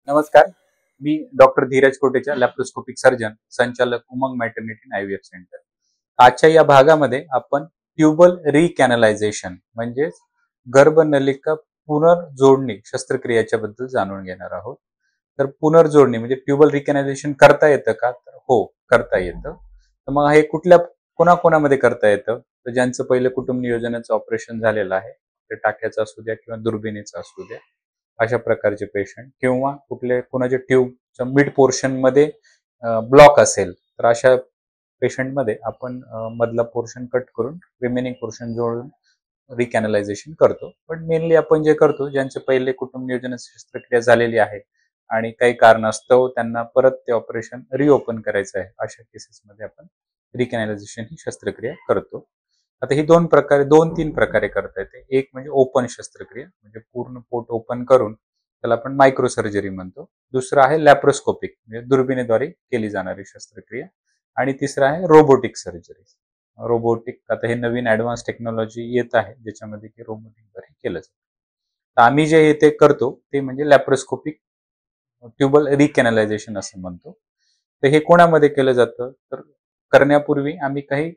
नमस्कार. मी doctor Dheeraj Kotecha, laparoscopic surgeon, संचालक उमंग मॅटर्निटी आयव्हीएफ सेंटर. आजच्या या भागामध्ये आपण ट्यूबल रिकॅनलायझेशन म्हणजेच गर्भनलिका पुनर्जोडणी शस्त्रक्रियेच्या बद्दल जाणून घेणार आहोत. तर पुनर्जोडणी म्हणजे ट्यूबल रिकॅनलायझेशन करता येतं का? तर हो, करता येतं. तर मग हे कोणाकोणामध्ये करता येतं? तर ज्यांचं पहिलं कुटुंब नियोजनाचं ऑपरेशन झालेलं आहे, ते टाक्याचं असू द्या किंवा दुर्बिणीचं असू द्या, अशा प्रकारचे पेशंट किंवा कुणाच्या ट्यूबच्या मिड पोर्शन मध्ये ब्लॉक असेल तर अशा पेशंटमध्ये आपण मधला पोर्शन कट करून रिमेनिंग पोर्शन जोडून रिकॅनलायझेशन करतो. पण मेनली आपण जे करतो, ज्यांचे पहिले कुटुंब नियोजन शस्त्रक्रिया झालेली आहे आणि काही कारणास्तव त्यांना परत ते ऑपरेशन रिओपन करायचं आहे, अशा केसेसमध्ये आपण रिकॅनलायझेशन ही शस्त्रक्रिया करतो. आता ही दोन तीन प्रकारे करता येते. एक म्हणजे ओपन शस्त्रक्रिया, म्हणजे पूर्ण पोट ओपन करून, त्याला आपण मायक्रो सर्जरी म्हणतो. दुसरं आहे लॅप्रोस्कोपिक, म्हणजे दुर्बिणीद्वारे केली जाणारी शस्त्रक्रिया. आणि तिसरं आहे रोबोटिक सर्जरी. रोबोटिक आता हे नवीन ऍडव्हान्स टेक्नॉलॉजी येत आहे, ज्याच्यामध्ये की रोबोटिकद्वारे केलं जातं. तर आम्ही जे येथे करतो ते म्हणजे लॅप्रोस्कोपिक ट्यूबल रिकॅनलायझेशन असं म्हणतो. तर हे कोणामध्ये केलं जातं? तर करण्यापूर्वी आम्ही काही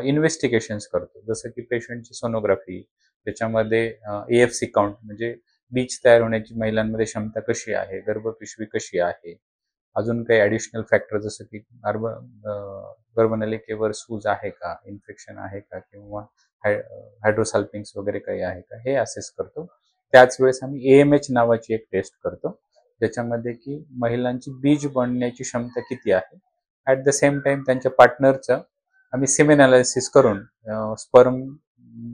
इन्व्हेस्टिगेशन्स करतो, जसं की पेशंटची सोनोग्राफी, त्याच्यामध्ये AFC काउंट म्हणजे बीज तयार होण्याची महिलांमध्ये क्षमता कशी आहे, गर्भपिशवी कशी आहे, अजून काही ॲडिशनल फॅक्टर जसं की गर्भनलिकेवर सूज आहे का, इन्फेक्शन आहे का, किंवा हायड्रोसाल्पिंग्स वगैरे काही आहे का, हे असेस करतो. त्याच वेळेस आम्ही AMH नावाची एक टेस्ट करतो, ज्याच्यामध्ये की महिलांची बीज बनण्याची क्षमता किती आहे. ॲट द सेम टाइम त्यांच्या पार्टनरचं आम्ही सेमेन अनालिसिस करून sperm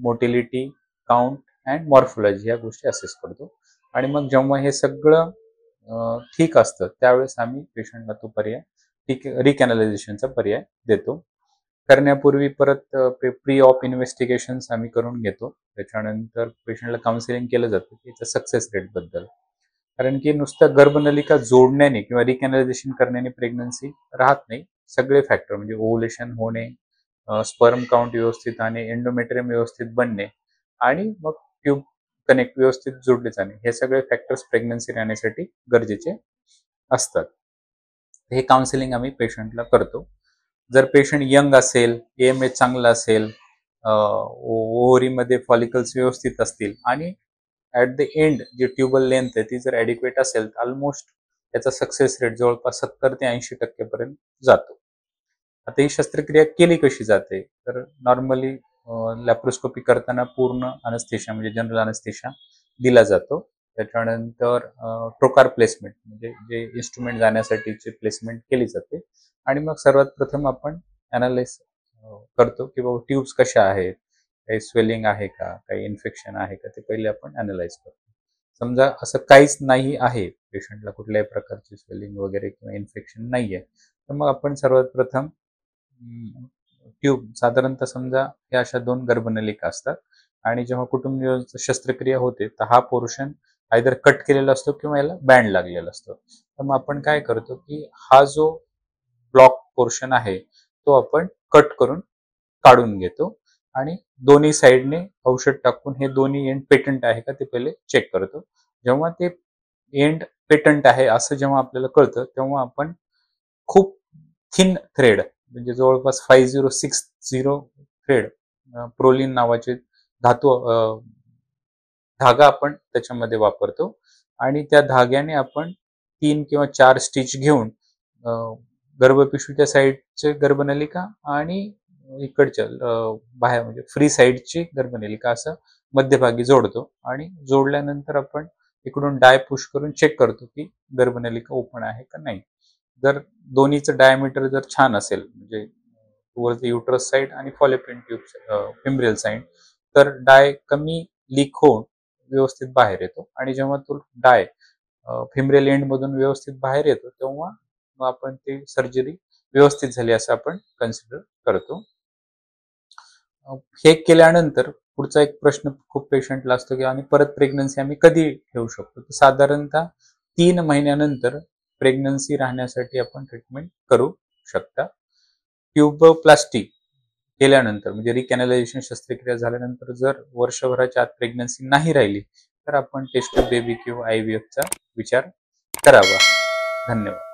motility, count and morphology या गोष्टी असेस करतो. आणि मग जेव्हा हे सगळं ठीक असतं, त्यावेळेस आम्ही पेशंटला तो पर्याय रिकॅनलायझेशनचा पर्याय देतो. करण्यापूर्वी परत प्री ऑफ इन्व्हेस्टिगेशन्स आम्ही करून घेतो. त्याच्यानंतर पेशंटला काउन्सिलिंग केलं जातं त्याच्या सक्सेस रेट बद्दल. कारण की नुसतं गर्भनलिका जोडण्याने किंवा रिकॅनलायझेशन करण्याने प्रेग्नन्सी राहत नाही. सगळे फॅक्टर म्हणजे ओव्हुलेशन होणे, स्पर्म काउंट व्यवस्थित आणि एंडोमेट्रियम व्यवस्थित बनणे आणि मग ट्यूब कनेक्ट व्यवस्थित जोडले जाणे, हे सगळे फॅक्टर्स प्रेग्नन्सी राहण्यासाठी गरजेचे असतात. हे काउन्सिलिंग आम्ही पेशंटला करतो. जर पेशंट यंग असेल, AMH चांगला असेल, ओव्हरीमध्ये फॉलिकल्स व्यवस्थित असतील आणि ॲट द एंड जी ट्यूबल लेंथ आहे ती जर ॲडिक्वेट असेल, तर ऑलमोस्ट त्याचा सक्सेस रेट जवळपास 70 ते 80% पर्यंत जातो. आता ही शस्त्रक्रिया केली कशी जाते? तर नॉर्मली लॅप्रोस्कोपी करताना पूर्ण अनस्थेशिया म्हणजे जनरल अनस्थेशिया दिला जातो. त्याच्यानंतर ट्रोकार प्लेसमेंट म्हणजे जे इन्स्ट्रुमेंट जाण्यासाठीची प्लेसमेंट केली जाते. आणि मग सर्वात प्रथम आपण अनालाइज करतो की बाबा ट्यूब्स कशा आहेत, काही स्वेलिंग आहे का, काही इन्फेक्शन आहे का, ते पहिले आपण अनालाइज करतो. समजा असं काहीच नाही आहे, पेशंटला कुठल्याही प्रकारची स्वेलिंग वगैरे किंवा इन्फेक्शन नाही आहे, तर मग आपण सर्वात प्रथम ट्यूब साधारणतः समजा या अशा 2 गर्भनलिका असतात आणि जेव्हा कुटुंब नियोजन शस्त्रक्रिया होते, तर हा पोर्शन आयदर कट केलेला असतो किंवा याला बँड लागलेला असतो. तर मग आपण काय करतो की हा जो ब्लॉक पोर्शन आहे तो आपण कट करून काढून घेतो आणि दोन्ही साईडने औषध टाकून हे दोन्ही एंड पेटंट आहे का ते पहिले चेक करतो. जेव्हा ते एंड पेटंट आहे असं जेव्हा आपल्याला कळतं, तेव्हा आपण खूप थिन थ्रेड म्हणजे जवळपास 5060 थ्रेड, प्रोलिन नावाचे धातू धागा आपण त्याच्यामध्ये वापरतो आणि त्या धाग्याने आपण 3 किंवा 4 स्टिच घेऊन गर्भपिशवीच्या साईडचे गर्भनलिका आणि इकडच्या बाहेर म्हणजे फ्री साईडची गर्भनलिका असं मध्यभागी जोडतो आणि जोडल्यानंतर आपण इकडून डाय पुश करून चेक करतो की गर्भनलिका ओपन आहे का नाही. जर दोन्हीचं डायमीटर जर छान असेल म्हणजे टुवर्ड्स द युटरस साईड आणि फॉलोपियन ट्यूब फिम्ब्रियल साईड, तर डाय कमी लीक होऊन व्यवस्थित बाहेर येतो आणि जेव्हा तो डाय फिम्ब्रियल एंड मधून व्यवस्थित बाहेर येतो, तेव्हा मग आपण ते सर्जरी व्यवस्थित झाली असं आपण कन्सिडर करतो. हे केल्यानंतर पुढचा एक प्रश्न खूप पेशंटला असतो की आणि परत प्रेग्नन्सी आम्ही कधी ठेवू शकतो? तर साधारणतः 3 महिन्यानंतर प्रेग्नन्सी राहण्यासाठी आपण ट्रीटमेंट करू शकता. ट्यूबोप्लास्टी केल्यानंतर म्हणजे रिकॅनलायझेशन शस्त्रक्रिया झाल्यानंतर जर वर्षभराच्या आत प्रेग्नन्सी नाही राहिली, तर आपण टेस्ट बेबी किंवा IVF चा विचार करावा. धन्यवाद.